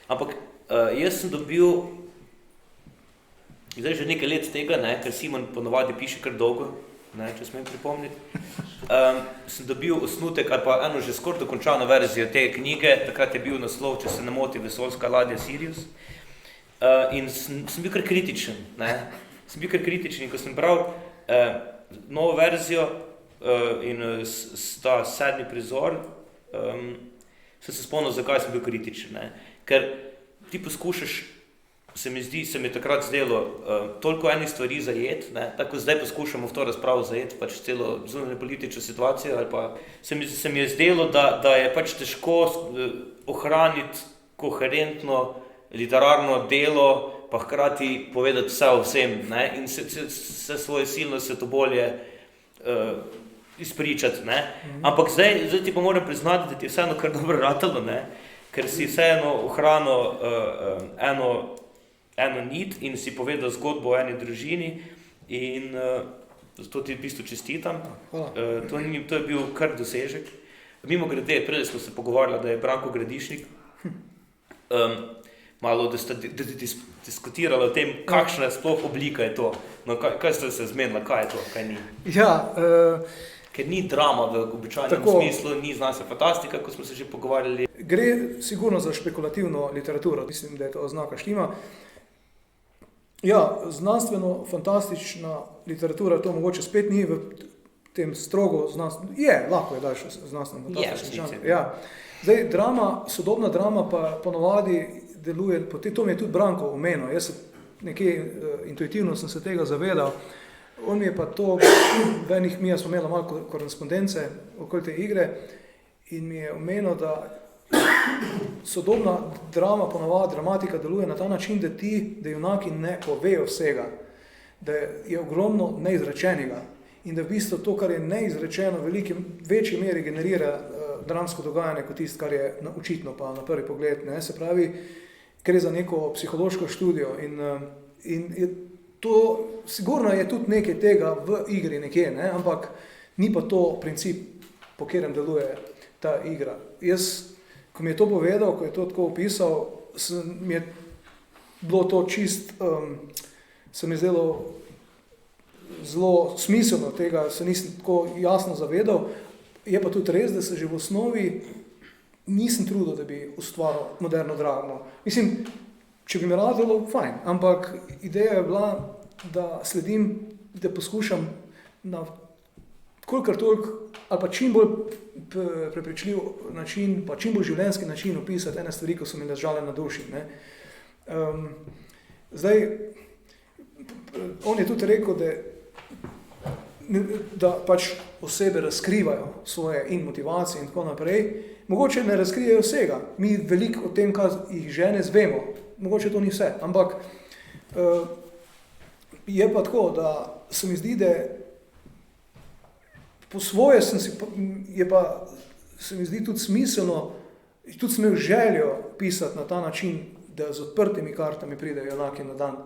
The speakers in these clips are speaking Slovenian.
Ampak jaz sem dobil, zdaj že nekaj let tega, ker Simon ponovadi piše kar dolgo, če smem pripomniti, sem dobil osnutek ali pa eno že skoraj dokončano verzijo te knjige, takrat je bil naslov, če se ne moti, Vesoljska ladja Sirius. In sem bil kar kritičen, in ko sem bral novo verzijo in ta 7. prizor, sem se spomnil, zakaj sem bil kritičen. Ker ti poskušaš, se mi je takrat zdelo, toliko enih stvari zajeti, tako zdaj poskušamo v to razpravo zajeti pač celo zunanje politično situacijo, ali pa se mi je zdelo, da je pač težko ohraniti koherentno literarno delo, pa hkrati povedati vse o vsem, in vse svoje silno svetobolje izpričati. Ampak zdaj ti pa moram priznati, da ti je vseeno kar dobro ratalo, ker si vseeno ohranil eno nit in si povedal zgodbo o eni družini in zato ti v bistvu čestitam. To je bil kar dosežek. Mimogrede, prej smo se pogovarjali, da je Branko Gradišnik malo diskutirala o tem, kakšna sploh oblika je to. No, kaj ste se zmenili, kaj je to, kaj ni? Ja, ker ni drama v običajnem smislu, ni znanstvena fantastika, kot smo se že pogovarjali. Gre sigurno za špekulativno literaturo, mislim, da je to oznaka štima. Ja, znanstveno-fantastična literatura, to mogoče spet ni v tem strogo lahko je daljše znanstveno-fantastični žanr. Ja. Zdaj, sodobna drama pa ponovadi deluje, to mi je tudi Branko omenil, jaz nekje intuitivno sem se tega zavedal, on mi je pa to, mi smo imeli malo korespondence okoli te igre in mi je omenil, da sodobna drama, ponovadi dramatika deluje na ta način, da junaki ne povejo vsega, da je ogromno neizrečenega in da v bistvu to, kar je neizrečeno, v večji meri generira dramsko dogajanje kot tisto, kar je očitno pa na prvi pogled. Se pravi, gre za neko psihološko študijo in to, sigurno je tudi nekaj tega v igri nekje, ampak ni pa to princip, po katerem deluje ta igra. Jaz, ko mi je to povedal, ko je to tako opisal, mi je bilo to se mi je zdelo zelo smiselno, tega se nisem tako jasno zavedal. Je pa tudi res, da se že v osnovi nisem trudil, da bi ustvaril moderno dramo. Mislim, če bi me radilo, fajn, ampak ideja je bila, da sledim, da poskušam na kolikor toliko, ali pa čim bolj prepričljiv način, pa čim bolj življenjski način opisati ene stvari, ko so mi ležale na duši. Zdaj, on je tudi rekel, da pač osebe razkrivajo svoje in motivacije in tako naprej. Mogoče ne razkrijejo vsega. Mi veliko o tem, kaj jih žene, zvemo. Mogoče to ni vse. Ampak je pa tako, da se mi zdi, da po svoje se mi zdi tudi smiselno, tudi sem imel željo pisati na ta način, da z odprtimi kartami pridejo junaki na dan.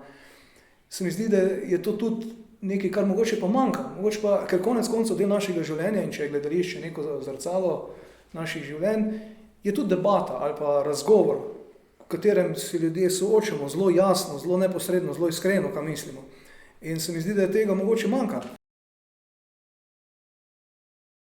Se mi zdi, da je to tudi nekaj, kar mogoče pa manjka. Mogoče pa, ker konec koncev del našega življenja, in če je gledališče neko zrcalo naših življenj, je tudi debata ali pa razgovor, v katerem se ljudje soočamo zelo jasno, zelo neposredno, zelo iskreno, kaj mislimo. In se mi zdi, da je tega mogoče manjka.